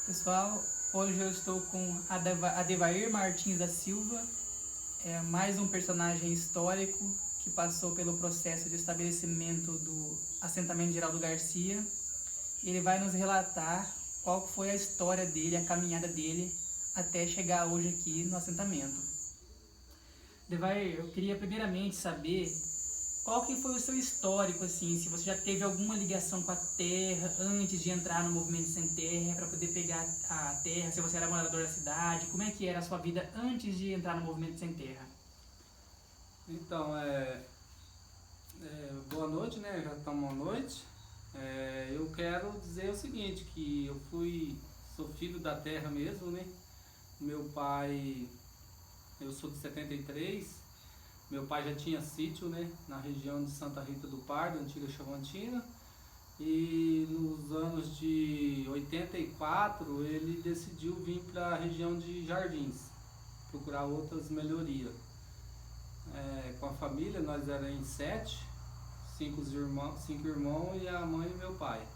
Pessoal, hoje eu estou com Adevair Martins da Silva, mais um personagem histórico que passou pelo processo de estabelecimento do assentamento Geraldo Garcia. Ele vai nos relatar qual foi a história dele, a caminhada dele até chegar hoje aqui no assentamento. Adevair, eu queria primeiramente saber qual que foi o seu histórico, assim, se você já teve alguma ligação com a terra antes de entrar no Movimento Sem Terra para poder pegar a terra, se você era morador da cidade, como é que era a sua vida antes de entrar no Movimento Sem Terra? Então, boa noite, né? Já estamos à noite. Eu quero dizer o seguinte, que sou filho da terra mesmo, né? Meu pai, eu sou de 73, meu pai já tinha sítio, né? Na região de Santa Rita do Pardo, antiga Chavantina. E nos anos de 84 ele decidiu vir para a região de Jardins, procurar outras melhorias. Com a família, nós éramos em 7, 5 irmãos e a mãe e meu pai.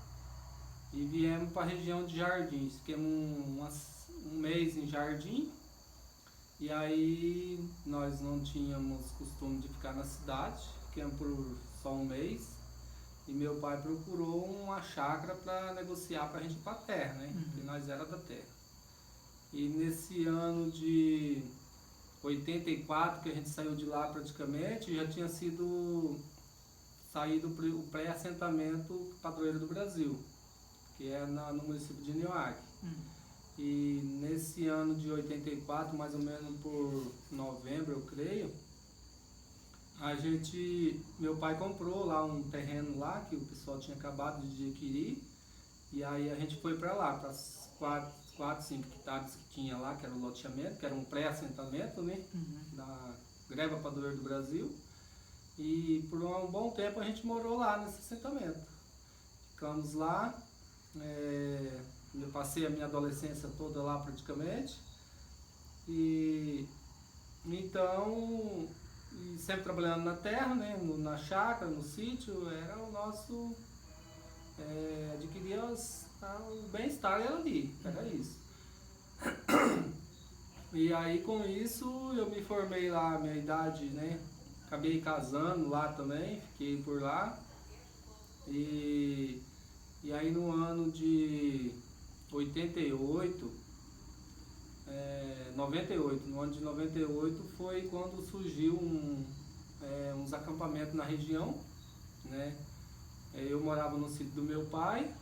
E viemos para a região de Jardins, ficamos um mês em Jardim. E aí nós não tínhamos costume de ficar na cidade, ficamos por só um mês. E meu pai procurou uma chácara para negociar para a gente ir para a terra, né? Porque nós era da terra. E nesse ano de 84, que a gente saiu de lá praticamente, já tinha saído o pré-assentamento Padroeiro do Brasil, que é no município de Nioaque. E nesse ano de 84, mais ou menos por novembro, eu creio, meu pai comprou lá um terreno lá, que o pessoal tinha acabado de adquirir, e aí a gente foi para lá, para as 4, 5 hectares que tinha lá, que era o loteamento, que era um pré-assentamento, né? Da Greva Padroeiro do Brasil. E por um bom tempo a gente morou lá nesse assentamento. Ficamos lá, eu passei a minha adolescência toda lá praticamente. E então, sempre trabalhando na terra, né? Na chácara, no sítio, era o nosso... adquirir o bem-estar era ali, era isso. E aí com isso eu me formei lá, minha idade, né? Acabei casando lá também, fiquei por lá. E aí no ano de 88, 98, no ano de 98 foi quando surgiu uns acampamentos na região, né? Eu morava no sítio do meu pai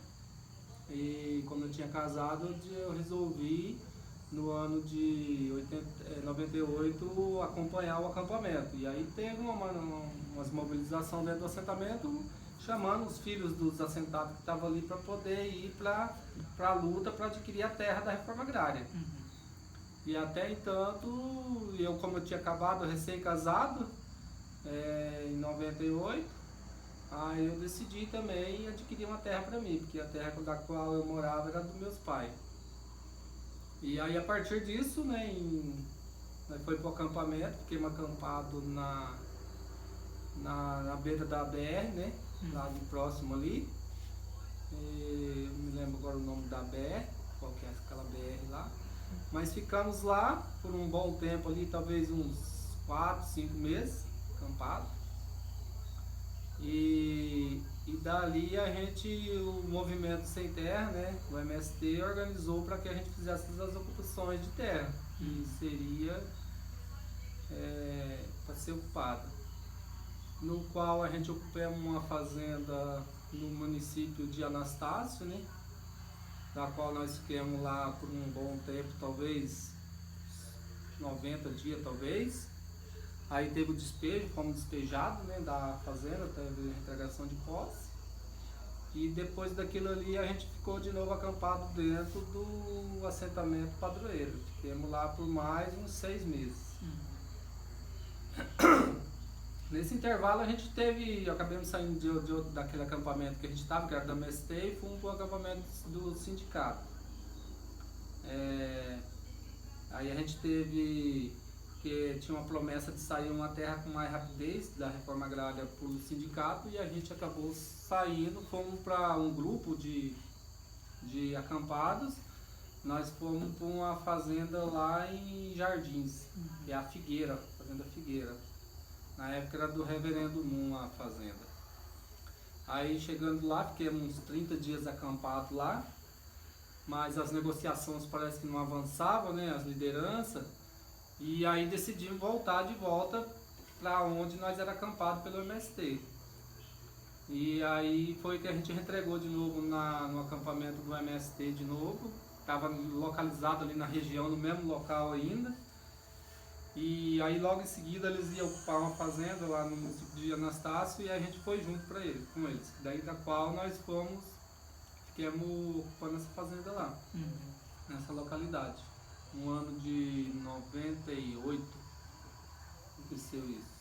e quando eu tinha casado eu resolvi no ano de 98 acompanhar o acampamento. E aí teve umas mobilizações dentro do assentamento, chamando os filhos dos assentados que estavam ali para poder ir para a luta para adquirir a terra da reforma agrária. E até entanto, como eu tinha acabado recém-casado, em 98, aí eu decidi também adquirir uma terra para mim, porque a terra da qual eu morava era dos meus pais. E aí a partir disso, né, nós foi para o acampamento, fiquemos acampado na beira da BR, né, lá de próximo ali. Eu não me lembro agora o nome da BR, qual que é aquela BR lá. Mas ficamos lá por um bom tempo ali, talvez uns 4, 5 meses acampado. E dali o Movimento Sem Terra, né, o MST, organizou para que a gente fizesse as ocupações de terra, que seria para ser ocupada. No qual a gente ocupamos uma fazenda no município de Anastácio, né, da qual nós ficamos lá por um bom tempo, talvez 90 dias, talvez. Aí teve o despejo, fomos despejados, né, da fazenda, teve a integração de posse. E depois daquilo ali a gente ficou de novo acampado dentro do assentamento Padroeiro. Ficamos lá por mais uns 6 meses. Nesse intervalo acabamos saindo daquele acampamento que a gente estava, que era da MST, e fomos para o acampamento do sindicato. Aí a gente porque tinha uma promessa de sair uma terra com mais rapidez da reforma agrária para o sindicato, e a gente acabou saindo, fomos para um grupo de acampados nós fomos para uma fazenda lá em Jardins, que é a Figueira, Fazenda Figueira. Na época era do Reverendo Moon a fazenda. Aí chegando lá, fiquei uns 30 dias acampado lá, mas as negociações parece que não avançavam, né, as lideranças, e aí decidimos voltar de volta para onde nós era acampado pelo MST. E aí foi que a gente entregou de novo no acampamento do MST de novo, estava localizado ali na região, no mesmo local ainda. E aí logo em seguida eles iam ocupar uma fazenda lá no município de Anastácio e a gente foi junto com eles. Daí da qual nós ficamos ocupando essa fazenda lá, nessa localidade. No ano de 98 aconteceu isso.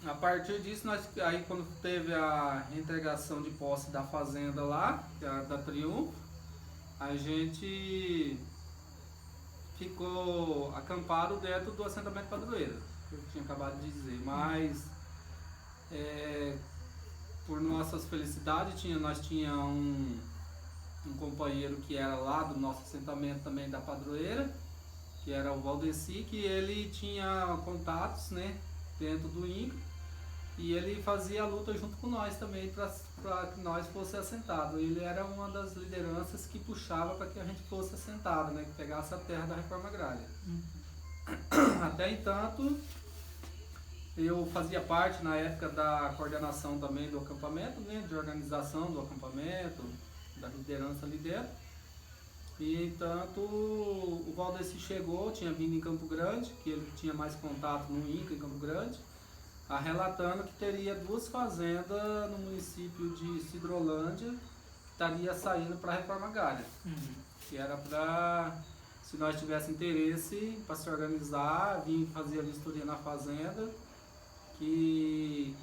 A partir disso, aí quando teve a reintegração de posse da fazenda lá, da Triunfo, a gente ficou acampado dentro do assentamento Padroeira, que eu tinha acabado de dizer, mas por nossas felicidades nós tínhamos um companheiro que era lá do nosso assentamento também da Padroeira, que era o Valdeci, que ele tinha contatos, né, dentro do INCA, e ele fazia a luta junto com nós também para que nós fosse assentado. Ele era uma das lideranças que puxava para que a gente fosse assentado, né, que pegasse a terra da reforma agrária. Até entanto, eu fazia parte na época da coordenação também do acampamento, né, de organização do acampamento, da liderança ali dentro. E entanto o Valdeci chegou, tinha vindo em Campo Grande, que ele tinha mais contato no INCA em Campo Grande, relatando que teria 2 fazendas no município de Sidrolândia que estaria saindo para a reforma agrária. Que era para, se nós tivéssemos interesse para se organizar, vir fazer a vistoria na fazenda, que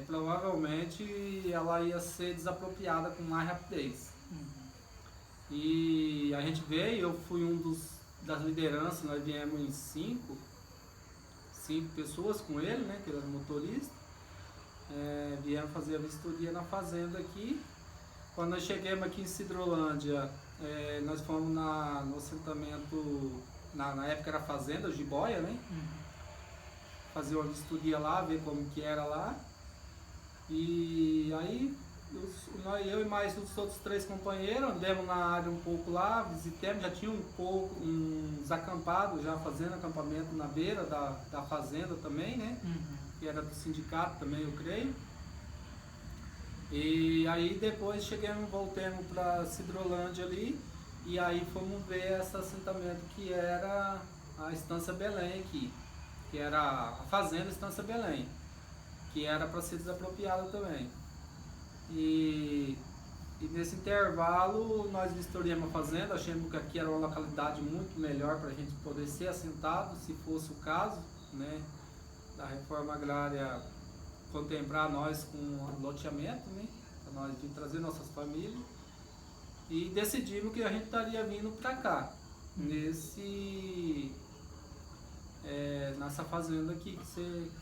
provavelmente ela ia ser desapropriada com mais rapidez. E a gente veio, eu fui das lideranças, nós viemos em 5 pessoas com ele, né, que ele era motorista, viemos fazer a vistoria na fazenda aqui. Quando nós chegamos aqui em Sidrolândia, nós fomos no assentamento, na época era fazenda, Jiboia, né, fazer uma vistoria lá, ver como que era lá. E aí eu e mais os outros 3 companheiros andamos na área um pouco lá, visitamos, já tinha uns acampados já fazendo acampamento na beira da fazenda também, né? Que era do sindicato também, eu creio. E aí depois voltamos para Sidrolândia ali, e aí fomos ver esse assentamento que era a Estância Belém aqui, que era a fazenda Estância Belém, que era para ser desapropriada também. E nesse intervalo nós vistoriamos a fazenda, achamos que aqui era uma localidade muito melhor para a gente poder ser assentado, se fosse o caso, né, da reforma agrária contemplar nós com loteamento, né, para nós vir trazer nossas famílias. E decidimos que a gente estaria vindo para cá, nessa fazenda aqui que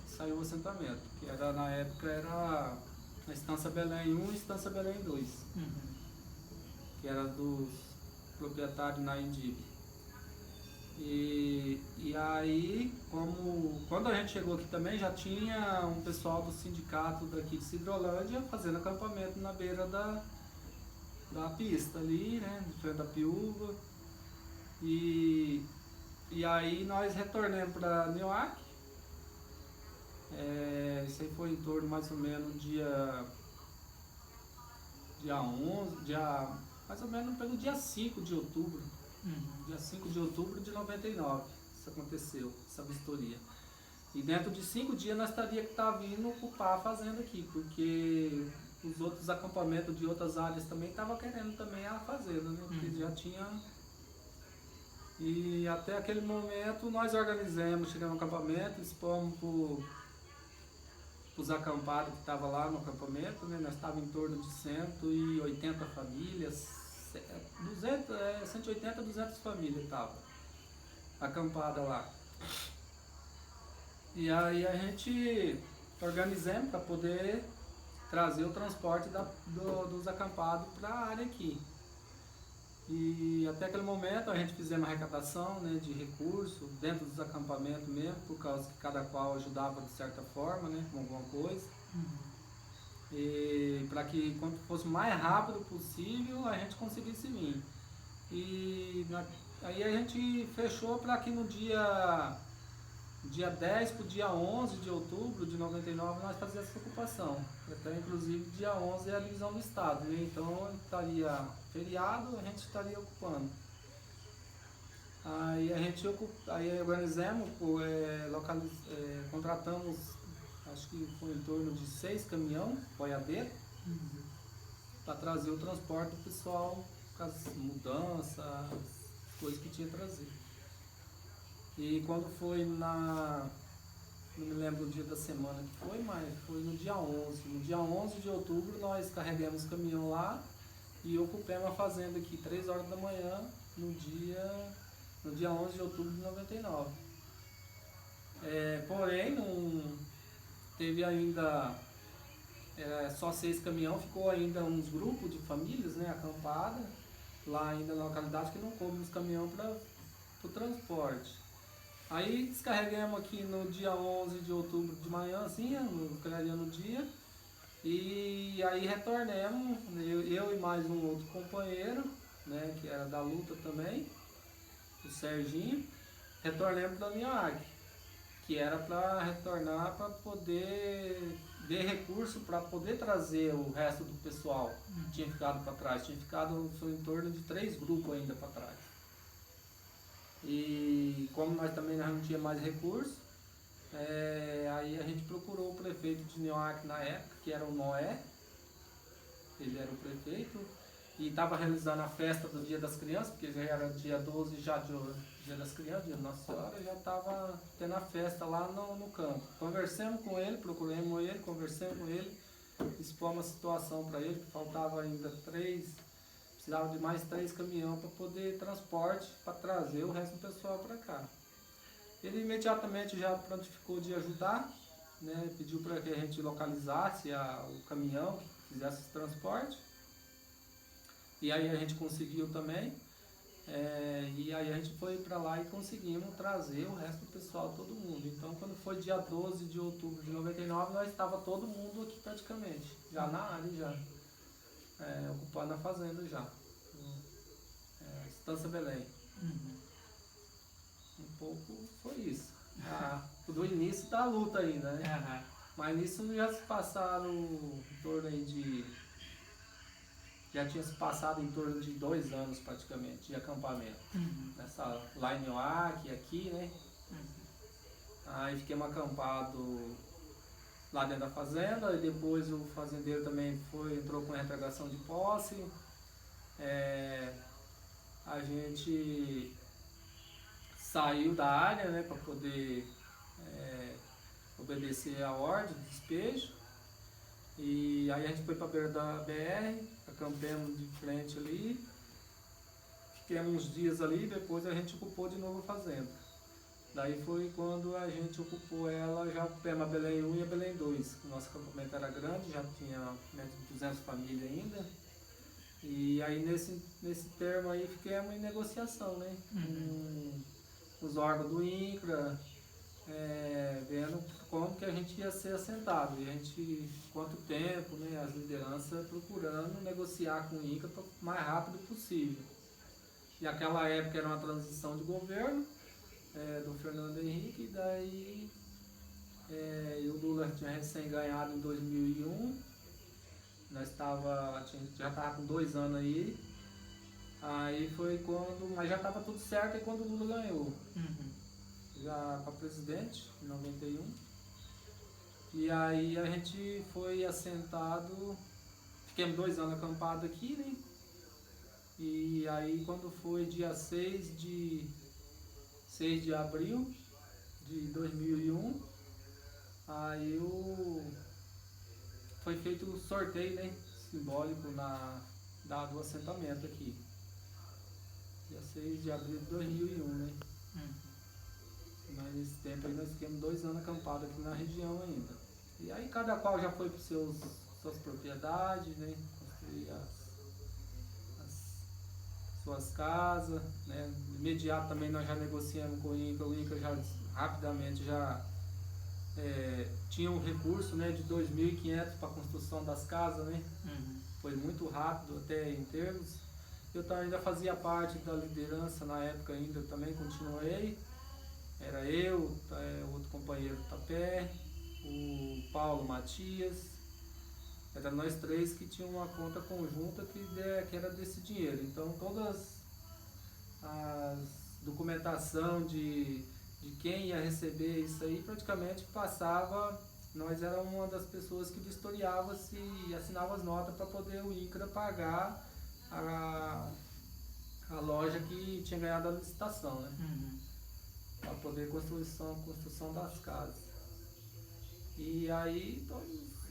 saiu o assentamento, que era, na época era a Estância Belém 1 e Estância Belém 2, que era dos proprietários na Indib. E aí, quando a gente chegou aqui também, já tinha um pessoal do sindicato daqui de Sidrolândia fazendo acampamento na beira da pista ali, né, de frente da Piúva. E aí nós retornamos para Nioaque. Isso aí foi em torno mais ou menos dia 11, mais ou menos pelo dia 5 de outubro. Dia 5 de outubro de 99, isso aconteceu, essa vistoria. E dentro de 5 dias nós estaríamos vindo ocupar a fazenda aqui, porque os outros acampamentos de outras áreas também estavam querendo também a fazenda, né? Porque já tinha. E até aquele momento nós organizamos, chegamos no acampamento, expomos os acampados que estavam lá no acampamento, né? Nós estávamos em torno de 180 famílias, 180 a 200 famílias estavam acampadas lá. E aí a gente organizamos para poder trazer o transporte dos acampados para a área aqui. E até aquele momento a gente fizemos arrecadação, né, de recursos dentro dos acampamentos mesmo, por causa que cada qual ajudava de certa forma, né, com alguma coisa. E para que quanto fosse mais rápido possível a gente conseguisse vir. Aí a gente fechou para que no dia 10 para o dia 11 de outubro de 99 nós fazíamos essa ocupação. Até inclusive dia 11 é a divisão do estado, né? Então estaria feriado, a gente estaria ocupando. Aí organizamos, contratamos, acho que foi em torno de 6 caminhões, boiadeiros, para trazer o transporte do pessoal, com as mudanças, as coisas que tinha que trazer. E quando foi não me lembro o dia da semana que foi, mas foi no dia 11. No dia 11 de outubro nós carregamos o caminhão lá e ocupamos a fazenda aqui 3 horas da manhã no dia 11 de outubro de 99. Porém, não teve ainda só 6 caminhões, ficou ainda uns grupos de famílias, né, acampadas lá ainda na localidade que não coube os caminhões para o transporte. Aí descarregamos aqui no dia 11 de outubro de manhã, assim, no dia, e aí retornamos, eu e mais um outro companheiro, né, que era da luta também, o Serginho, retornamos para Nioaque, que era para retornar para poder ver recurso para poder trazer o resto do pessoal que tinha ficado para trás. Tinha ficado em torno de 3 grupos ainda para trás. E como nós também não tinha mais recursos, aí a gente procurou o prefeito de Nioaque na época, que era o Noé, ele era o prefeito, e estava realizando a festa do Dia das Crianças, porque já era dia 12 já do Dia das Crianças, Dia de Nossa Senhora, já estava tendo a festa lá no campo. Conversamos com ele, procuramos ele, conversamos com ele, expomos a situação para ele, que faltava ainda 3, precisava de mais 3 caminhões para poder transporte, para trazer o resto do pessoal para cá. Ele imediatamente já prontificou de ajudar, né, pediu para que a gente localizasse o caminhão, que fizesse esse transporte. E aí a gente conseguiu também, e aí a gente foi para lá e conseguimos trazer o resto do pessoal, todo mundo. Então quando foi dia 12 de outubro de 99, nós estava todo mundo aqui praticamente, já na área, já ocupando a fazenda já, Estância Belém. Um pouco foi isso, do início da luta ainda, né? Mas nisso já se passaram em torno aí já tinha se passado em torno de 2 anos praticamente de acampamento. Lá em Nioaque, aqui, né? Aí fiquemos acampados lá dentro da fazenda, e depois o fazendeiro também entrou com retragação de posse. A gente saiu da área, né, para poder obedecer a ordem de despejo. E aí a gente foi para a beira da BR, acampamos de frente ali, fiquemos uns dias ali, depois a gente ocupou de novo a fazenda. Daí foi quando a gente ocupou ela, já ocupamos a Belém 1 e a Belém 2. O nosso acampamento era grande, já tinha mais de 200 famílias ainda. E aí nesse termo aí ficamos em negociação, né? Com os órgãos do INCRA, vendo como que a gente ia ser assentado. E a gente, quanto tempo, né, as lideranças procurando negociar com o INCRA para o mais rápido possível. E aquela época era uma transição de governo, do Fernando Henrique, e daí o Lula tinha recém ganhado em 2001, já estava com 2 anos aí foi mas já estava tudo certo aí quando o Lula ganhou. Já para presidente, em 91. E aí a gente foi assentado, ficamos 2 anos acampados aqui, né? E aí quando foi dia 6 de abril de 2001, aí foi feito o sorteio, né, simbólico do assentamento aqui. Dia 6 de abril de 2001, né? Mas nesse tempo aí nós ficamos 2 anos acampados aqui na região ainda. E aí cada qual já foi para suas propriedades, né? Construir suas casas, né? Imediato também nós já negociamos com o INCRA já rapidamente já tinha um recurso, né, de 2.500 para a construção das casas, né? Foi muito rápido até em termos. Eu também ainda fazia parte da liderança na época ainda, também continuei. Era eu, outro companheiro Tapé, o Paulo Matias. Era nós três que tinham uma conta conjunta que era desse dinheiro. Então todas as documentação de quem ia receber isso aí praticamente passava, nós éramos uma das pessoas que vistoriava se e assinava as notas para poder o INCRA pagar a loja que tinha ganhado a licitação, né? Para poder construção das casas. E aí,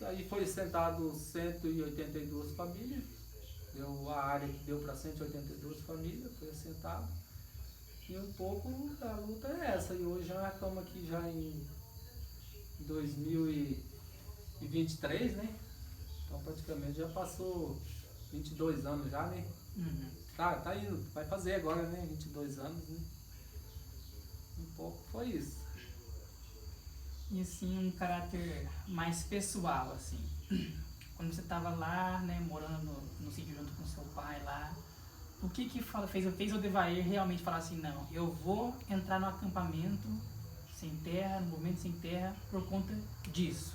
aí foi sentado 182 famílias, deu a área que deu para 182 famílias, foi assentado. E um pouco da luta é essa. E hoje já estamos aqui já em 2023, né? Então praticamente já passou 22 anos já, né? Tá indo, vai fazer agora, né? 22 anos, né? Um pouco foi isso. E assim, um caráter mais pessoal, assim. Quando você estava lá, né, morando no sítio junto com seu pai lá, o que fez o Odevair realmente falar assim, não, eu vou entrar no acampamento sem terra, no movimento sem terra, por conta disso.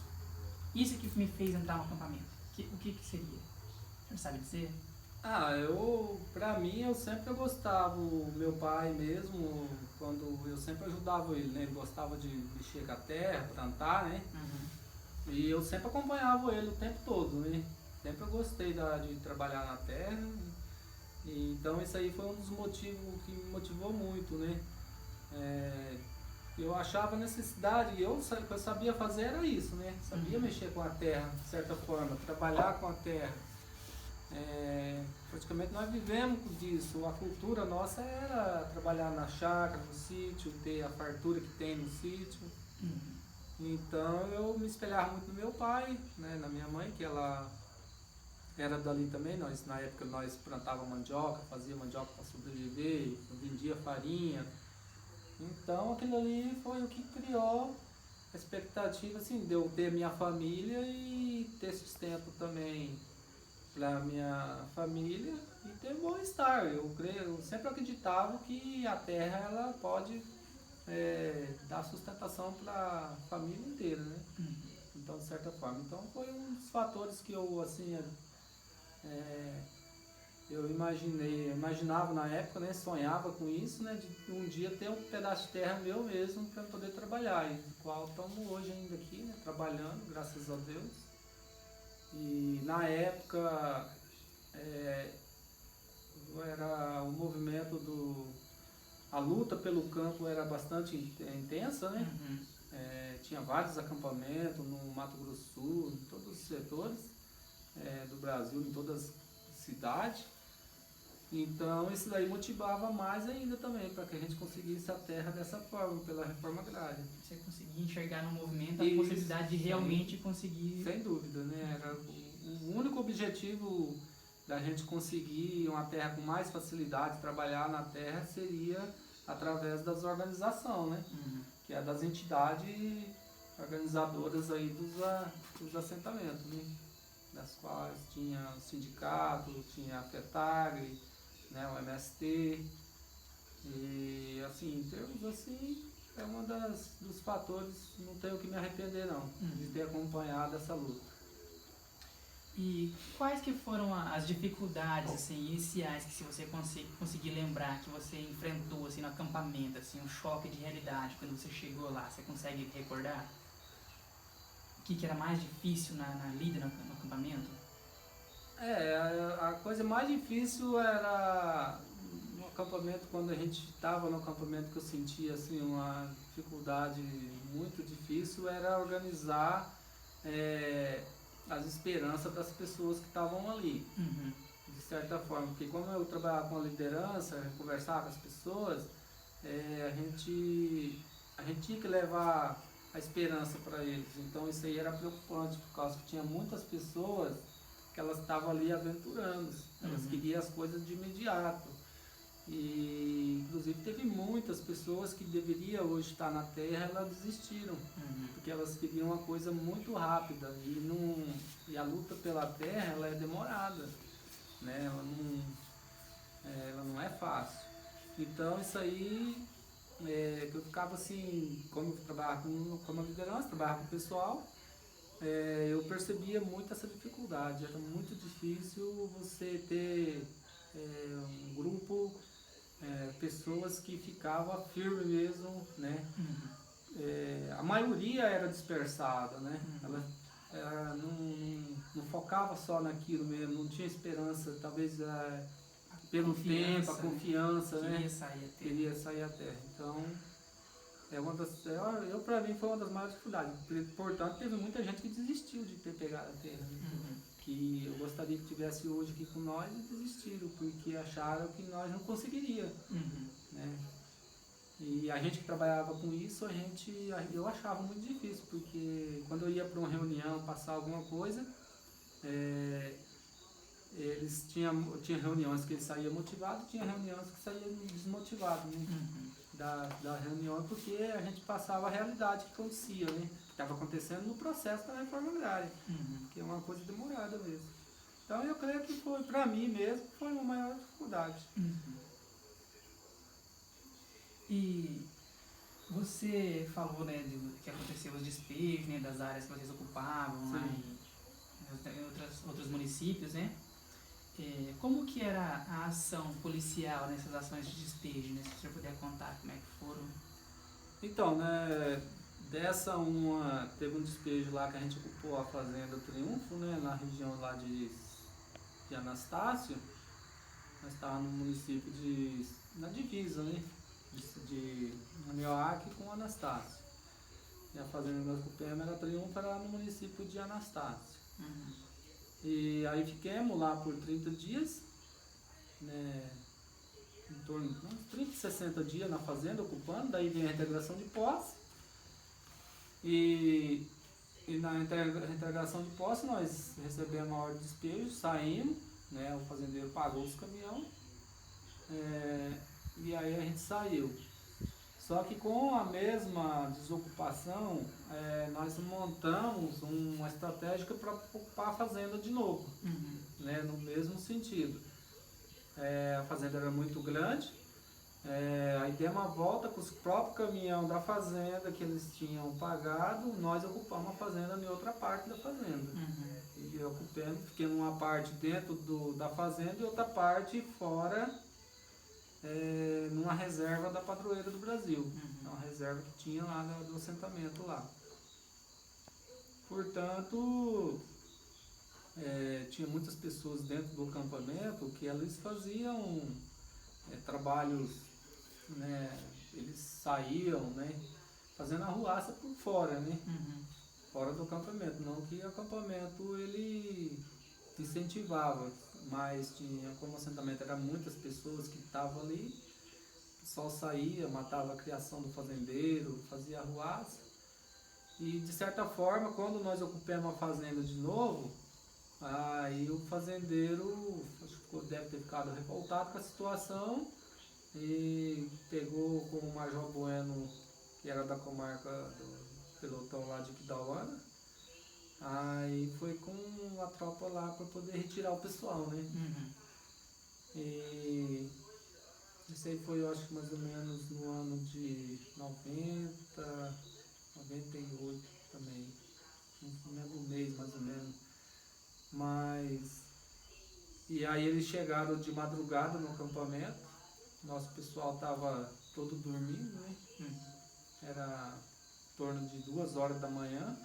Isso que me fez entrar no acampamento. O que seria? O senhor sabe dizer? Pra mim, eu sempre gostava, o meu pai mesmo, quando eu sempre ajudava ele, né? Ele gostava de mexer com a terra, plantar, né? E eu sempre acompanhava ele o tempo todo, né? Sempre eu gostei de trabalhar na terra. E, então isso aí foi um dos motivos que me motivou muito, né? Eu achava necessidade, o que eu sabia fazer era isso, né? Sabia mexer com a terra, de certa forma, trabalhar com a terra. Praticamente nós vivemos disso, a cultura nossa era trabalhar na chácara, no sítio, ter a fartura que tem no sítio. Então eu me espelhava muito no meu pai, né, na minha mãe, que ela era dali também. Na época nós plantávamos mandioca, fazia mandioca para sobreviver, vendia farinha. Então aquilo ali foi o que criou a expectativa assim, de eu ter minha família e ter sustento também para minha família e ter bom-estar. Eu sempre acreditava que a terra ela pode dar sustentação para a família inteira, né? Então, de certa forma. Então, foi um dos fatores que eu, assim, eu imaginava na época, né? Sonhava com isso, né? De um dia ter um pedaço de terra meu mesmo para poder trabalhar, e do qual estamos hoje ainda aqui, né? Trabalhando, graças a Deus. E na época era o movimento a luta pelo campo era bastante intensa, né? Tinha vários acampamentos no Mato Grosso do Sul, em todos os setores do Brasil, em todas as cidades. Então isso daí motivava mais ainda também, para que a gente conseguisse a terra dessa forma, pela reforma agrária. Você conseguia enxergar no movimento a possibilidade de realmente conseguir... Sem dúvida, né? Era o único objetivo da gente conseguir uma terra com mais facilidade, trabalhar na terra, seria através das organizações, né? Que é das entidades organizadoras aí dos assentamentos, né? Das quais tinha o sindicato, tinha a FETAGRE, né, o MST, e assim, em termos assim, é um dos fatores, não tenho que me arrepender não, de ter acompanhado essa luta. E quais que foram as dificuldades assim, iniciais que se você conseguir lembrar que você enfrentou assim, no acampamento, assim, um choque de realidade quando você chegou lá, você consegue recordar? O que era mais difícil na lida no acampamento? A coisa mais difícil era no acampamento, quando a gente estava no acampamento, que eu sentia assim, uma dificuldade muito difícil, era organizar as esperanças das pessoas que estavam ali, de certa forma, porque como eu trabalhava com a liderança, conversava com as pessoas, a gente tinha que levar a esperança para eles. Então isso aí era preocupante, por causa que tinha muitas pessoas que elas estavam ali aventurando, elas queriam as coisas de imediato. E inclusive teve muitas pessoas que deveriam hoje estar na terra, elas desistiram, porque elas queriam uma coisa muito rápida e a luta pela terra ela é demorada, né? Ela não é fácil. Então isso aí que eu ficava assim, como eu trabalhava como liderança, trabalhava com o pessoal, eu percebia muito essa dificuldade. Era muito difícil você ter um grupo, pessoas que ficavam firme mesmo, né? A maioria era dispersada, né? Ela não focava só naquilo mesmo, não tinha esperança, talvez pelo tempo, a confiança, né? Queria sair à terra. Então, para mim foi uma das maiores dificuldades. Portanto, teve muita gente que desistiu de ter pegado a terra. Né? Que eu gostaria que tivesse hoje aqui com nós e desistiram, porque acharam que nós não conseguiríamos. Né? E a gente que trabalhava com isso, eu achava muito difícil, porque quando eu ia para uma reunião, passar alguma coisa, eles tinham reuniões que eles saíam motivados, tinha reuniões que saíam desmotivados, né? Da reunião, porque a gente passava a realidade que acontecia, né? Que estava acontecendo no processo da reforma agrária, que é uma coisa demorada mesmo. Então eu creio que foi, para mim mesmo, foi uma maior dificuldade. E você falou, né, que aconteceu os despejos, né, das áreas que vocês ocupavam lá em outros municípios, né? Como que era a ação policial nessas ações de despejo, né? Se você puder contar como é que foram. Então, né, teve um despejo lá que a gente ocupou a Fazenda Triunfo, né, na região lá de Anastácio. Nós estávamos no município na divisa, né, de Manioaque com Anastácio. E a Fazenda que nós ocupamos era Triunfo, era no município de Anastácio. E aí ficamos lá por 30 dias, né, em torno de uns 30, 60 dias na fazenda, ocupando, daí vem a integração de posse. E na integração de posse nós recebemos a ordem de despejo, saímos, né, o fazendeiro pagou os caminhões, e aí a gente saiu. Só que com a mesma desocupação, nós montamos uma estratégia para ocupar a fazenda de novo, né, no mesmo sentido. A fazenda era muito grande, aí demos uma volta com os próprios caminhões da fazenda que eles tinham pagado, nós ocupamos a fazenda em outra parte da fazenda. E eu fiquei numa parte dentro da fazenda e outra parte fora, numa reserva da Padroeira do Brasil, uma reserva que tinha lá do assentamento lá. Portanto, tinha muitas pessoas dentro do acampamento que eles faziam trabalhos, né, eles saíam, né, fazendo arruaça por fora, né, fora do acampamento, não que o acampamento ele incentivava, mas como o assentamento era muitas pessoas que estavam ali, o pessoal saía, matava a criação do fazendeiro, fazia arruaça, e de certa forma, quando nós ocupamos a fazenda de novo, aí o fazendeiro deve ter ficado revoltado com a situação e pegou com o Major Bueno, que era da comarca do pelotão lá de Quidauana, aí foi com a tropa lá para poder retirar o pessoal, né? E isso aí foi, eu acho que mais ou menos no ano de 90, 98 também, não lembro o mês mais ou menos. E aí eles chegaram de madrugada no acampamento, nosso pessoal estava todo dormindo, né? Era em torno de 2 horas da manhã,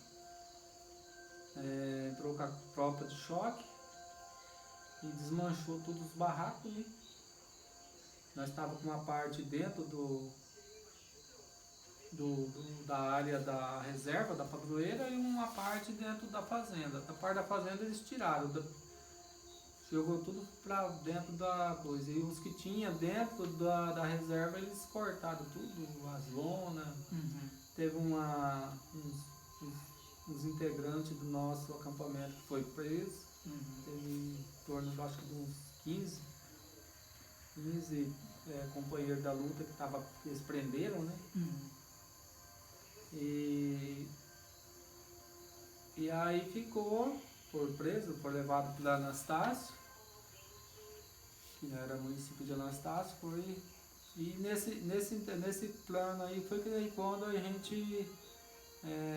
entrou com a tropa de choque e desmanchou todos os barracos, né? Nós estávamos com uma parte dentro da área da reserva, da padroeira, e uma parte dentro da fazenda. Da parte da fazenda eles tiraram, jogou tudo para dentro da coisa. E os que tinha dentro da reserva, eles cortaram tudo, as lonas. Teve uns integrantes do nosso acampamento que foi preso. Teve em torno, acho que de uns 15 companheiro da luta que eles prenderam, né? E aí ficou, foi preso, foi levado para Anastácio, que era município de Anastácio, e nesse plano aí foi que aí quando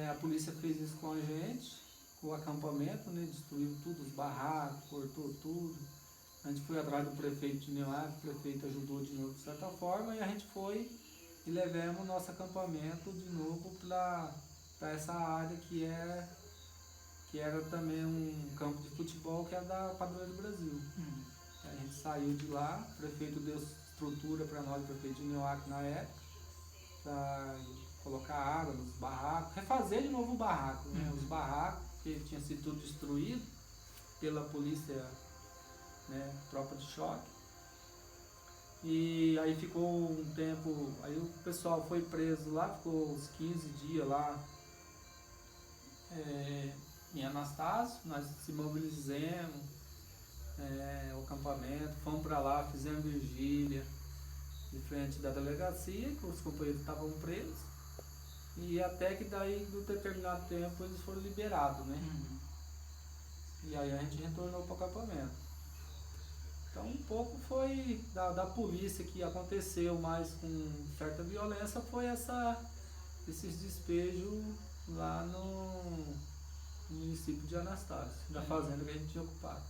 a polícia fez isso com a gente, com o acampamento, né, destruiu tudo, os barracos, cortou tudo. A gente foi atrás do prefeito de Neuá, o prefeito ajudou de novo de certa forma, e a gente foi e levamos o nosso acampamento de novo para essa área que era também um campo de futebol que era da Padroeira do Brasil. A gente saiu de lá, o prefeito deu estrutura para nós, o prefeito de Neuac na época, para colocar água nos barracos, refazer de novo o barraco, né? Os barracos, que tinha sido tudo destruído pela polícia, né, tropa de choque. E aí ficou um tempo, aí o pessoal foi preso lá, ficou uns 15 dias lá em Anastácio, nós se mobilizamos, o acampamento, fomos para lá, fizemos vigília de frente da delegacia, que os companheiros estavam presos, e até que daí, num determinado tempo, eles foram liberados, né? E aí a gente retornou para o acampamento. Então um pouco foi da polícia que aconteceu, mas com certa violência, foi esses despejos lá no município de Anastácio, da fazenda que a gente tinha ocupado.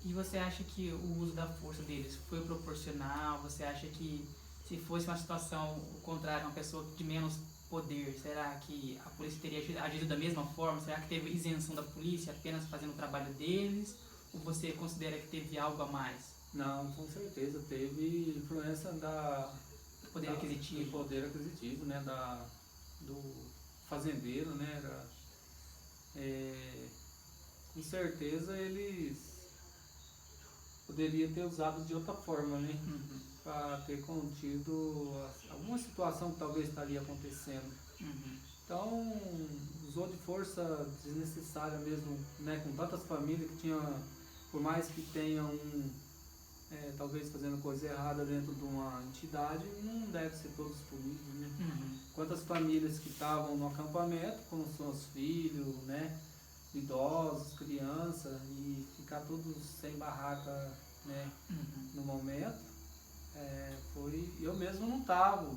E você acha que o uso da força deles foi proporcional? Você acha que se fosse uma situação contrária, uma pessoa de menos poder, será que a polícia teria agido da mesma forma? Será que teve isenção da polícia apenas fazendo o trabalho deles? Ou você considera que teve algo a mais? Não, com certeza, teve influência do poder aquisitivo, né, do fazendeiro, né, com certeza eles poderiam ter usado de outra forma, né, para ter contido alguma situação que talvez estaria acontecendo. Então, usou de força desnecessária mesmo, né, com tantas famílias que tinham, por mais que tenham talvez fazendo coisa errada dentro de uma entidade, não deve ser todos punidos, né? Quantas famílias que estavam no acampamento com seus filhos, né, idosos, crianças, e ficar todos sem barraca, né, no momento, eu mesmo não estava,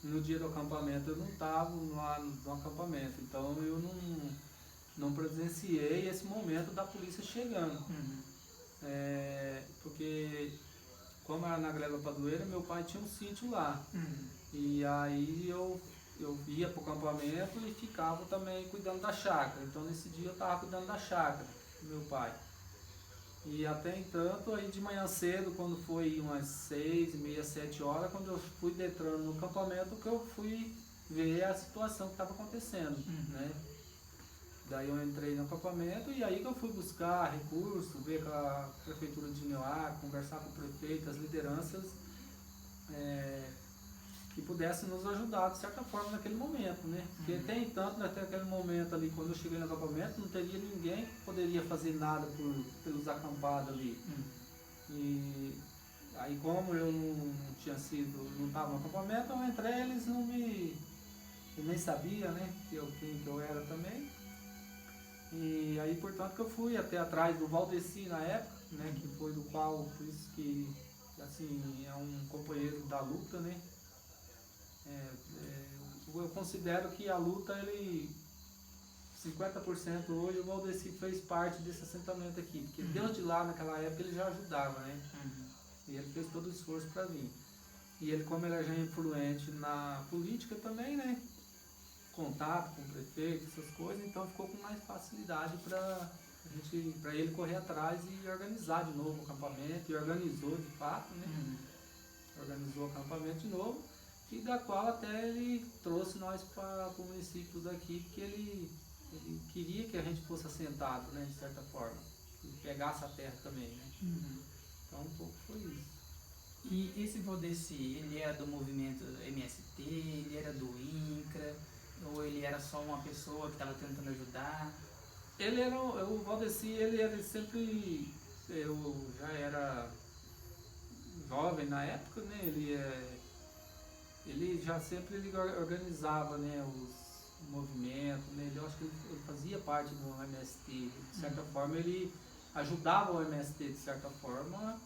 no dia do acampamento eu não estava lá no acampamento, então eu não presenciei esse momento da polícia chegando. Porque como era na Gleba Padroeira, meu pai tinha um sítio lá. E aí eu ia para o acampamento e ficava também cuidando da chácara. Então nesse dia eu estava cuidando da chácara do meu pai. E até entanto, aí de manhã cedo, quando foi umas 6h30, 7h, quando eu fui entrando no acampamento, que eu fui ver a situação que estava acontecendo, né? Daí eu entrei no acampamento e aí que eu fui buscar recursos, ver com a prefeitura de Neuá, conversar com o prefeito, as lideranças, que pudessem nos ajudar de certa forma naquele momento, né? Porque até entanto, até aquele momento ali, quando eu cheguei no acampamento, não teria ninguém que poderia fazer nada pelos acampados ali. E aí como eu não estava no acampamento, eu entrei, eles eu nem sabia, né, quem que eu era também. E aí, portanto, que eu fui até atrás do Valdeci na época, né, que foi do qual, por isso que, assim, é um companheiro da luta, né. Eu considero que a luta, 50% hoje, o Valdeci fez parte desse assentamento aqui, porque desde lá, naquela época, ele já ajudava, né, e ele fez todo o esforço para vir. E ele, como ele é já influente na política também, né, contato com o prefeito, essas coisas, então ficou com mais facilidade para ele correr atrás e organizar de novo o acampamento, e organizou de fato, né? Organizou o acampamento de novo, e da qual até ele trouxe nós para o município daqui, porque ele queria que a gente fosse assentado, né, de certa forma, e pegasse a terra também, né? Então um pouco foi isso. E esse Valdeci, ele era do movimento MST, ele era do INCRA, ou ele era só uma pessoa que estava tentando ajudar? O Valdeci, ele sempre, eu já era jovem na época, né? Ele já sempre ele organizava, né, os movimentos, né? Eu acho que ele fazia parte do MST. De certa forma, ele ajudava o MST, de certa forma,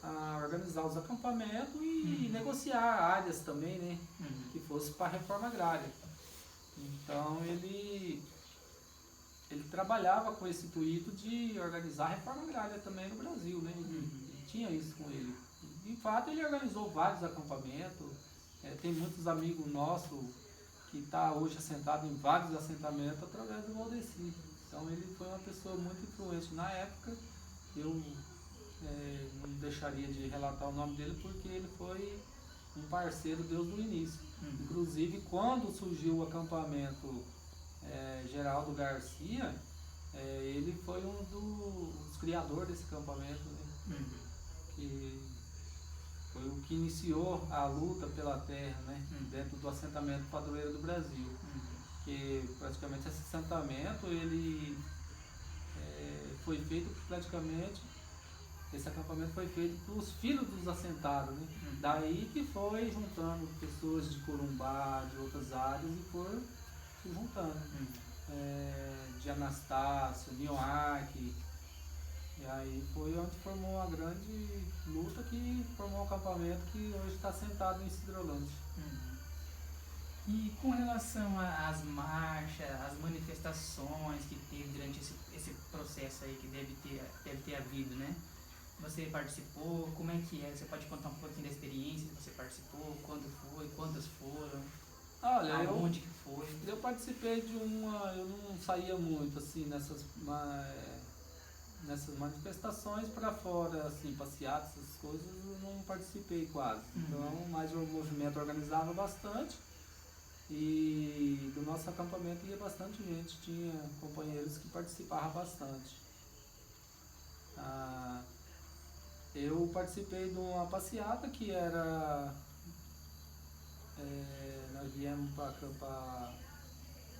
a organizar os acampamentos e negociar áreas também, né? Que fosse para a reforma agrária. Então, ele trabalhava com esse intuito de organizar a reforma agrária também no Brasil, né? Ele tinha isso com ele. De fato, ele organizou vários acampamentos. Tem muitos amigos nossos que estão hoje assentados em vários assentamentos através do Valdeci. Então, ele foi uma pessoa muito influente na época. Eu não deixaria de relatar o nome dele porque ele foi um parceiro Deus do início. Inclusive, quando surgiu o acampamento Geraldo Garcia, ele foi um dos criadores desse acampamento, né? Que foi o que iniciou a luta pela terra, né? Dentro do assentamento padroeiro do Brasil. Que praticamente esse assentamento ele foi feito praticamente. Esse acampamento foi feito pelos filhos dos assentados, né? Daí que foi juntando pessoas de Corumbá, de outras áreas e foram se juntando. De Anastácio, Nioarque. E aí foi onde formou a grande luta que formou o acampamento que hoje está sentado em Sidrolândia. E com relação às marchas, às manifestações que teve durante esse processo aí que deve ter havido, né? Você participou? Como é que é? Você pode contar um pouquinho da experiência que você participou? Quando foi? Quantas foram? Olha, aonde que foi? Eu participei de uma... Eu não saía muito, assim, nessas manifestações para fora, assim, passeatas, essas coisas, eu não participei quase. Então, mas o movimento organizava bastante e do nosso acampamento ia bastante gente, tinha companheiros que participavam bastante. Eu participei de uma passeata que era... nós viemos para acampar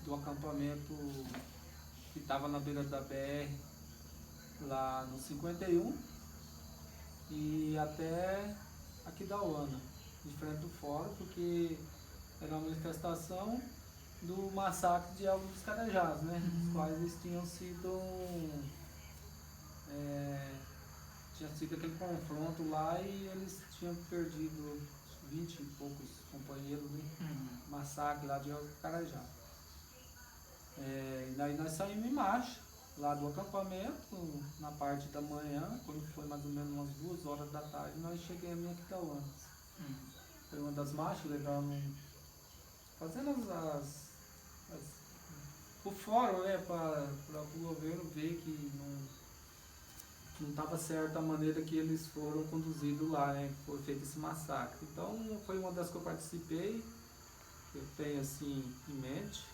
do acampamento que estava na beira da BR, lá no 51 e até Aquidauana, de frente do fórum, porque era uma manifestação do massacre de Elvas dos Carajás, né? Os quais eles tinham sido aquele confronto lá e eles tinham perdido 20 e poucos companheiros, né? Massacre lá de Elvas dos Carajás. E daí nós saímos em marcha lá do acampamento, na parte da manhã, quando foi mais ou menos umas 2 horas da tarde, nós chegamos em Aquidauana. Foi uma das marchas, levamos, fazendo o fórum, né, para o governo ver que não estava certa a maneira que eles foram conduzidos lá, né, que foi feito esse massacre. Então, foi uma das que eu participei, eu tenho assim em mente,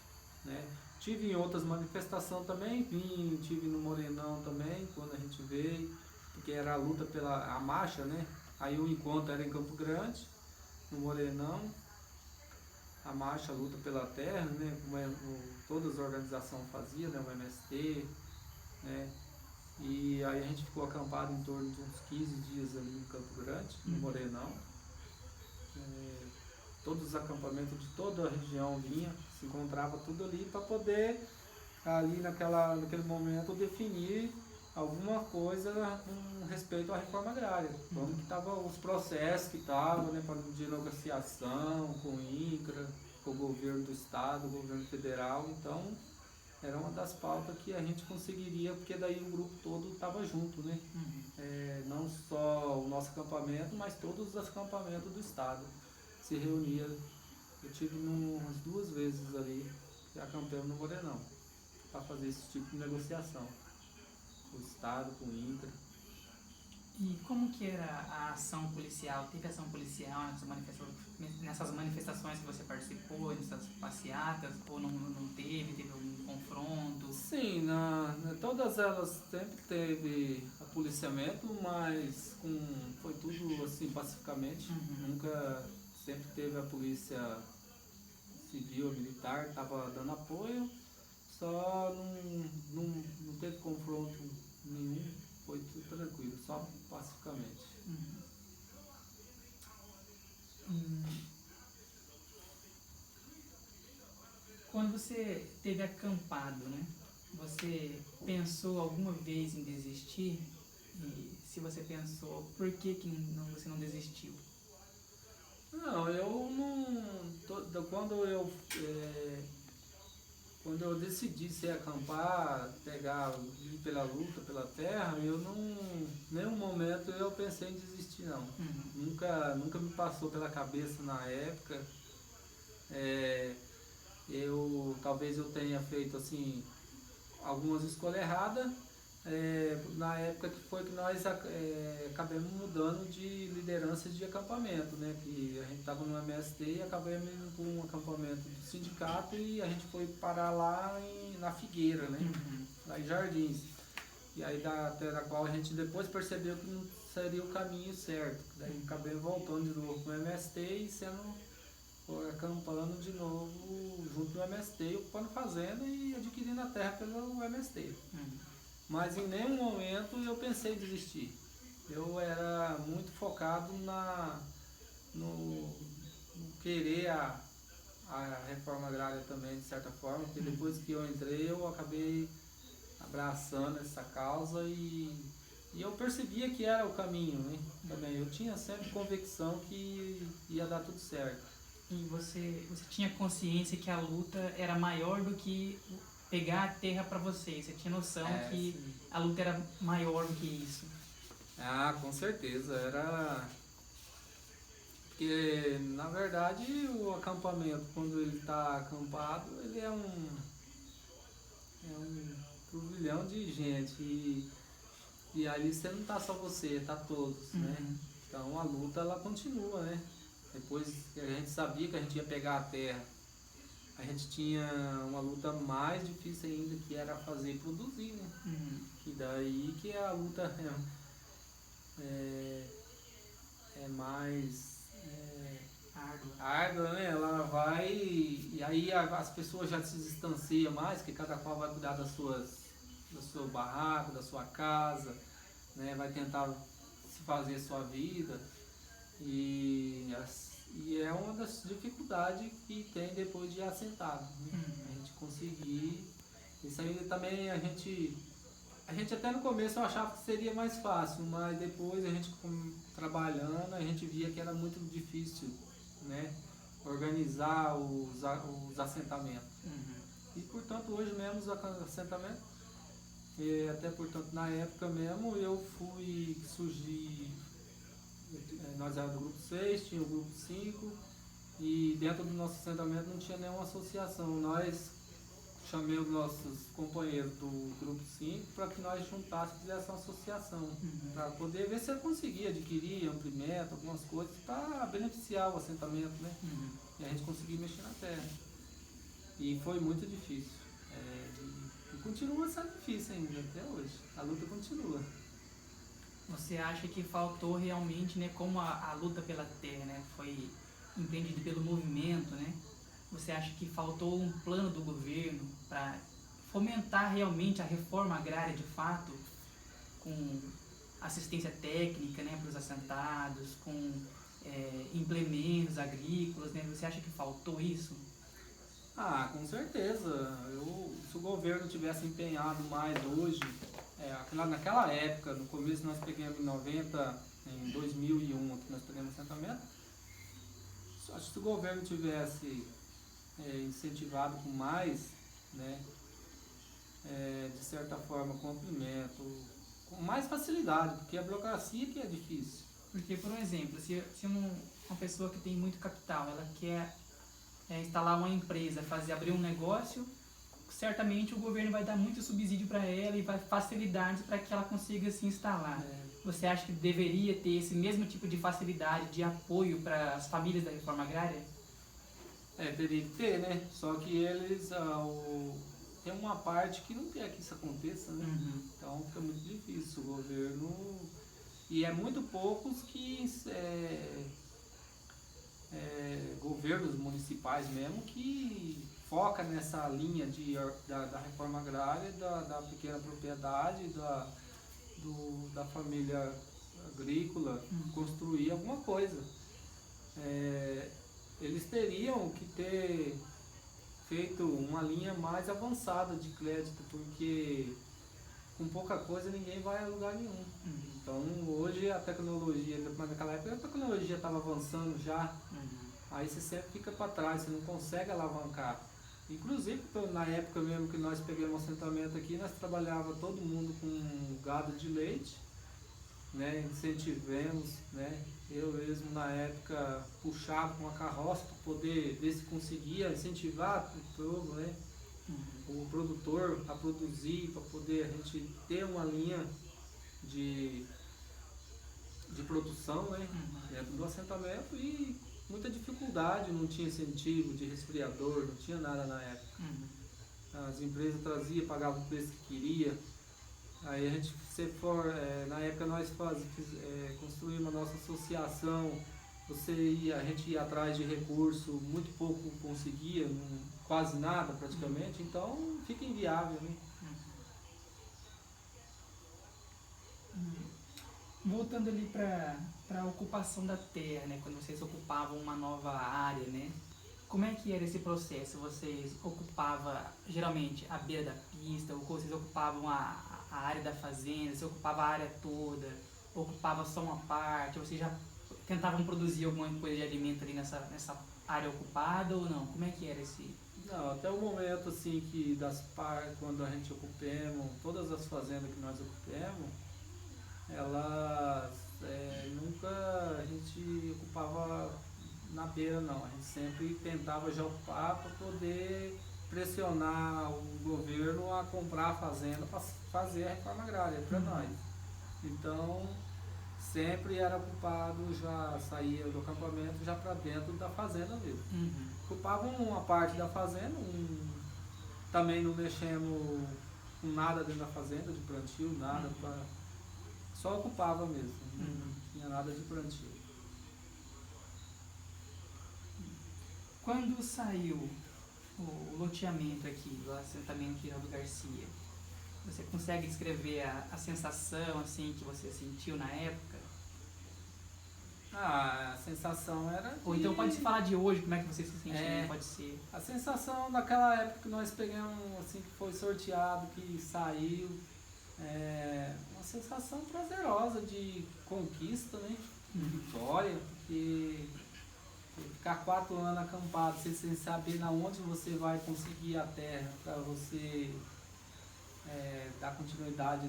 né. Tive em outras manifestações também, tive no Morenão também, quando a gente veio, porque era a luta pela marcha, né? Aí o encontro era em Campo Grande, no Morenão, a marcha, a luta pela terra, né? Como todas as organizações faziam, né? O MST, né? E aí a gente ficou acampado em torno de uns 15 dias ali em Campo Grande, no Morenão. Todos os acampamentos de toda a região vinha, se encontrava tudo ali para poder, ali naquele momento, definir alguma coisa com respeito à reforma agrária. Como que estavam os processos que estavam, né, de negociação com o INCRA, com o governo do estado, o governo federal. Então, era uma das pautas que a gente conseguiria, porque daí o grupo todo estava junto, né? Não só o nosso acampamento, mas todos os acampamentos do estado se reunia. Eu tive umas 2 vezes ali, acampamos no Morenão, para fazer esse tipo de negociação. Com o estado, com o INCRA. E como que era a ação policial? Teve ação policial nessas manifestações que você participou, nessas passeatas, ou não teve? Teve algum confronto? Sim, todas elas sempre teve policiamento, mas foi tudo assim pacificamente. Nunca, sempre teve a polícia civil ou militar, estava dando apoio, só não teve confronto nenhum, foi tudo tranquilo, só pacificamente. Hum, Quando você teve acampado, né? Você pensou alguma vez em desistir? E se você pensou, por que você não desistiu? Não, eu não. Quando eu decidi ser acampar, ir pela luta, pela terra, eu não. Nenhum momento eu pensei em desistir não. Uhum. Nunca me passou pela cabeça na época. É, talvez eu tenha feito assim algumas escolhas erradas na época que foi que nós acabamos mudando de liderança de acampamento, né? Que a gente estava no MST e acabamos indo para um acampamento do sindicato e a gente foi parar lá na Figueira, né? Uhum. Lá em Jardins. E aí até da qual a gente depois percebeu que não seria o caminho certo. Daí acabei voltando de novo para o MST e acampando de novo junto do MST, ocupando fazenda e adquirindo a terra pelo MST. Uhum. Mas em nenhum momento eu pensei em desistir. Eu era muito focado no querer a reforma agrária também, de certa forma, porque depois que eu entrei eu acabei abraçando essa causa e eu percebia que era o caminho, né? Também eu tinha sempre convicção que ia dar tudo certo. E você tinha consciência que a luta era maior do que pegar a terra para você. Você tinha noção que Sim. a luta era maior do que isso. Ah, com certeza. Era. Porque, na verdade, o acampamento, quando ele está acampado, ele é um turbilhão de gente. E ali você não tá só você, tá todos, né? Uhum. Então a luta ela continua, né? Depois que a gente sabia que a gente ia pegar a terra, a gente tinha uma luta mais difícil ainda, que era fazer e produzir, né? Uhum. E daí que a luta é, é mais árdua, né? Ela vai. E aí as pessoas já se distanciam mais, que cada qual vai cuidar do seu barraco, da sua casa, né? Vai tentar se fazer a sua vida. E é uma das dificuldades que tem depois de assentado, né? A gente conseguir. Isso aí também a gente até no começo eu achava que seria mais fácil, mas depois a gente trabalhando, a gente via que era muito difícil, né? Organizar os assentamentos. Uhum. E portanto hoje mesmo os assentamentos, até portanto na época mesmo nós éramos do grupo 6, tinha o grupo 5 e dentro do nosso assentamento não tinha nenhuma associação. Nós chamei os nossos companheiros do grupo 5 para que nós juntássemos essa associação, para poder ver se eu conseguia adquirir amplimento, algumas coisas para beneficiar o assentamento, né? E a gente conseguia mexer na terra. E foi muito difícil. E continua sendo difícil ainda até hoje. A luta continua. Você acha que faltou realmente, né, como a luta pela terra, né, foi empreendida pelo movimento, né? Você acha que faltou um plano do governo para fomentar realmente a reforma agrária de fato, com assistência técnica, né, para os assentados, com implementos agrícolas, né? Você acha que faltou isso? Ah, com certeza. Se o governo tivesse empenhado mais hoje, naquela época, no começo nós pegamos em 2001, que nós pegamos assentamento, acho que se o governo tivesse incentivado com mais, né, de certa forma, complemento, com mais facilidade, porque a burocracia que é difícil. Porque, por exemplo, se uma pessoa que tem muito capital, ela quer instalar uma empresa, abrir um negócio, certamente o governo vai dar muito subsídio para ela e vai facilidades para que ela consiga se instalar. Você acha que deveria ter esse mesmo tipo de facilidade, de apoio para as famílias da reforma agrária? Teria que ter, né? Só que eles, tem uma parte que não quer que isso aconteça, né? Uhum. Então fica muito difícil. O governo. E é muito poucos que. Governos municipais mesmo que foca nessa linha da reforma agrária, da pequena propriedade, da família agrícola, construir alguma coisa. é, eles teriam que ter feito uma linha mais avançada de crédito, porque com pouca coisa ninguém vai a lugar nenhum. Então hoje a tecnologia, mas naquela época a tecnologia estava avançando já, aí você sempre fica para trás, você não consegue alavancar. Inclusive na época mesmo que nós pegamos um assentamento aqui, nós trabalhava todo mundo com gado de leite, né? Incentivemos, né? Eu mesmo na época puxava com a carroça para poder ver se conseguia incentivar o povo, né? O produtor a produzir, para poder a gente ter uma linha de, de produção, né? Dentro do assentamento, e muita dificuldade, não tinha incentivo de resfriador, não tinha nada na época. As empresas traziam, pagavam o preço que queria. Aí a gente, se for, na época nós construímos a nossa associação, a gente ia atrás de recurso, muito pouco conseguia, quase nada praticamente, então fica inviável, né? Voltando ali para a ocupação da terra, né? Quando vocês ocupavam uma nova área, né? Como é que era esse processo? Vocês ocupavam geralmente a beira da pista, ou vocês ocupavam a área da fazenda, você ocupava a área toda, ocupava só uma parte, ou vocês já tentavam produzir alguma coisa de alimento ali nessa área ocupada ou não? Como é que era esse... Não, até o momento assim que quando a gente ocupemos, todas as fazendas que nós ocupemos, elas nunca a gente ocupava na beira não, a gente sempre tentava já ocupar para poder pressionar o governo a comprar a fazenda para fazer a reforma agrária para nós. Então sempre era ocupado, já saía do acampamento já para dentro da fazenda mesmo. Ocupavam uma parte da fazenda, também não mexemos com nada dentro da fazenda, de plantio, nada, só ocupava mesmo, não tinha nada de plantio. Quando saiu o loteamento aqui, do assentamento Giraldo Garcia, você consegue descrever a sensação assim que você sentiu na época? A sensação era Ou então pode se falar de hoje, como é que você se sentiu, pode ser. A sensação daquela época que nós pegamos, assim, que foi sorteado, que saiu, uma sensação prazerosa de conquista, né? De vitória, porque ficar 4 anos acampado, você sem saber na onde você vai conseguir a terra para você dar continuidade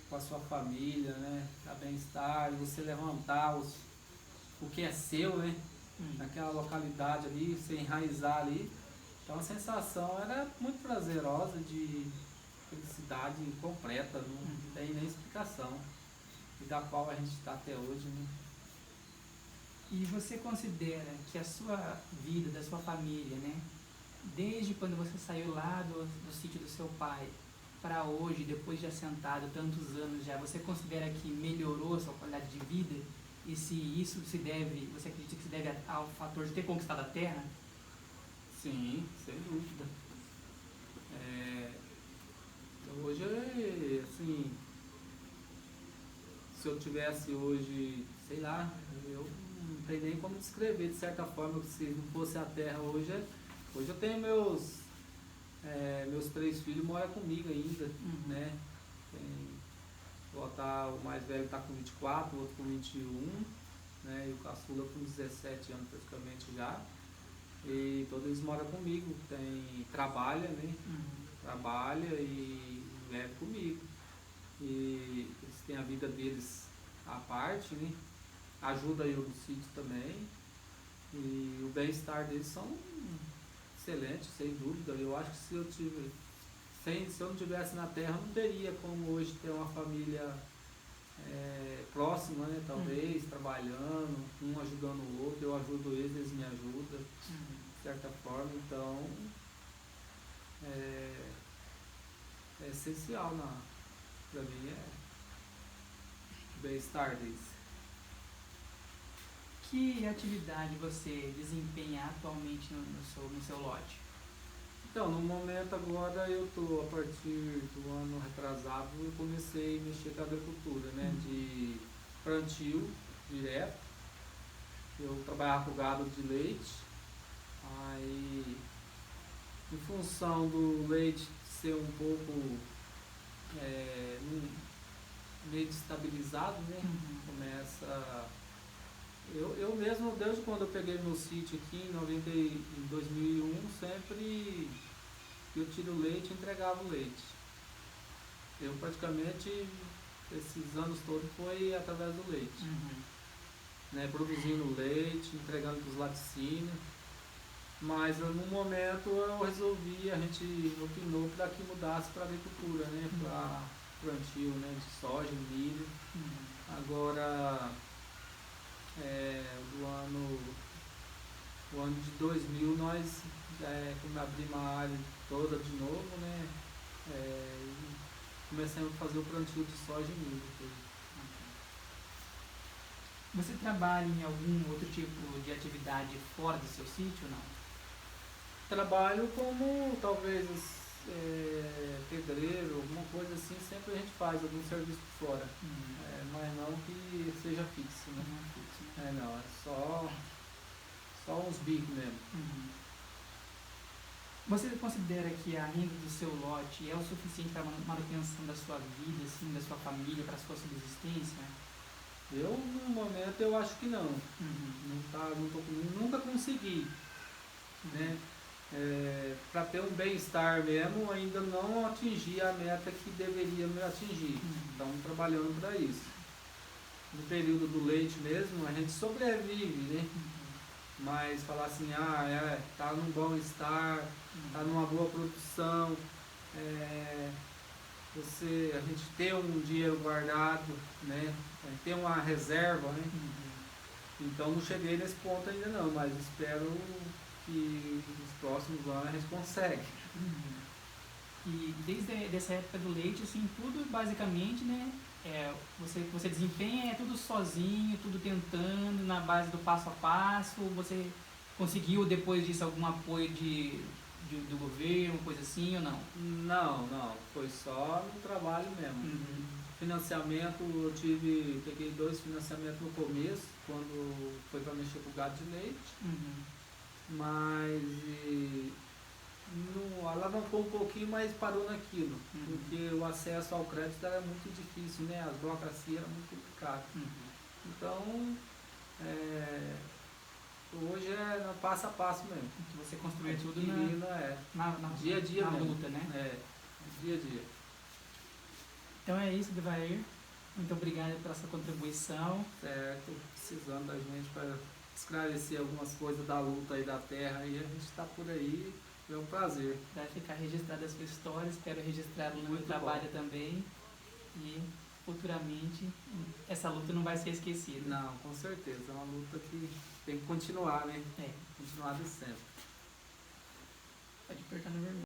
com a sua família, né? Dar bem-estar, você levantar o que é seu, né? Naquela localidade ali, você enraizar ali. Então a sensação era muito prazerosa, de felicidade completa, não tem nem explicação. E da qual a gente está até hoje, né? E você considera que a sua vida, da sua família, né? Desde quando você saiu lá do sítio do seu pai para hoje, depois de assentado tantos anos já, você considera que melhorou a sua qualidade de vida? E se isso se deve, você acredita que se deve ao fator de ter conquistado a terra? Sim, sem dúvida. Hoje, assim, se eu tivesse hoje, sei lá, eu não tenho nem como descrever de certa forma, se não fosse a terra hoje eu tenho meus 3 filhos moram comigo ainda, né? O mais velho está com 24, o outro com 21, né? E o caçula com 17 anos praticamente já. E todos eles moram comigo, trabalha, né? Trabalha e vive comigo. E eles têm a vida deles à parte, né? Ajuda eu no sítio também. E o bem-estar deles são excelentes, sem dúvida. Eu acho que se eu não tivesse na terra, não teria como hoje ter uma família próxima, né? Talvez, trabalhando, um ajudando o outro, eu ajudo eles, eles me ajudam, de certa forma. Então, é essencial para mim, o bem-estar deles. Que atividade você desempenha atualmente no seu lote? Então, no momento agora eu estou, a partir do ano retrasado, eu comecei a mexer com a agricultura, né? De plantio direto. eu trabalhava com gado de leite, aí em função do leite ser um pouco meio destabilizado, né? Começa. Eu mesmo, desde quando eu peguei meu sítio aqui em 2001, sempre eu tiro o leite e entregava o leite. Eu praticamente, esses anos todos, foi através do leite. Né? Produzindo leite, entregando para os laticínios. Mas no momento eu resolvi, a gente opinou para que mudasse para a agricultura, né? Para plantio, né? De soja, milho. Agora, o ano de 2000 nós abrimos a área toda de novo, né? E começamos a fazer o plantio de soja e milho. Você trabalha em algum outro tipo de atividade fora do seu sítio ou não? Trabalho como talvez pedreiro, alguma coisa assim, sempre a gente faz algum serviço por fora. Mas não que seja fixo, né? Não é fixo, né? Não, é só uns bicos mesmo. Você considera que a renda do seu lote é o suficiente para a manutenção da sua vida, assim, da sua família, para a sua subsistência? Eu, no momento, eu acho que não. Nunca consegui. Né? Para ter um bem-estar mesmo, ainda não atingi a meta que deveria me atingir. Estamos trabalhando para isso. No período do leite mesmo, a gente sobrevive, né? Mas falar assim, tá num bom estar, tá numa boa produção, a gente ter um dinheiro guardado, né? Ter uma reserva, né? Então não cheguei nesse ponto ainda não, mas espero que nos próximos anos a gente consegue. E desde essa época do leite, assim, tudo basicamente, né? Você desempenha tudo sozinho, tudo tentando, na base do passo a passo. Você conseguiu depois disso algum apoio do governo, coisa assim ou não? Não, foi só no trabalho mesmo. Financiamento, peguei 2 financiamentos no começo, quando foi para mexer com o gado de leite. Mas alavancou um pouquinho, mas parou naquilo, porque o acesso ao crédito era muito difícil, né? As burocracias eram muito complicadas. Então, hoje é no passo a passo mesmo. Você construiu tudo dia a dia na mesmo. luta, né? Dia a dia. Então é isso, Adevair. Muito obrigado pela sua contribuição. Certo, precisando da gente para esclarecer algumas coisas da luta aí da terra, e a gente está por aí. É um prazer. Vai ficar registrada a sua história, espero registrá-lo no meu trabalho também. E futuramente essa luta não vai ser esquecida. Não, com certeza. É uma luta que tem que continuar, né? É. Continuar de sempre. Pode apertar no vermelho.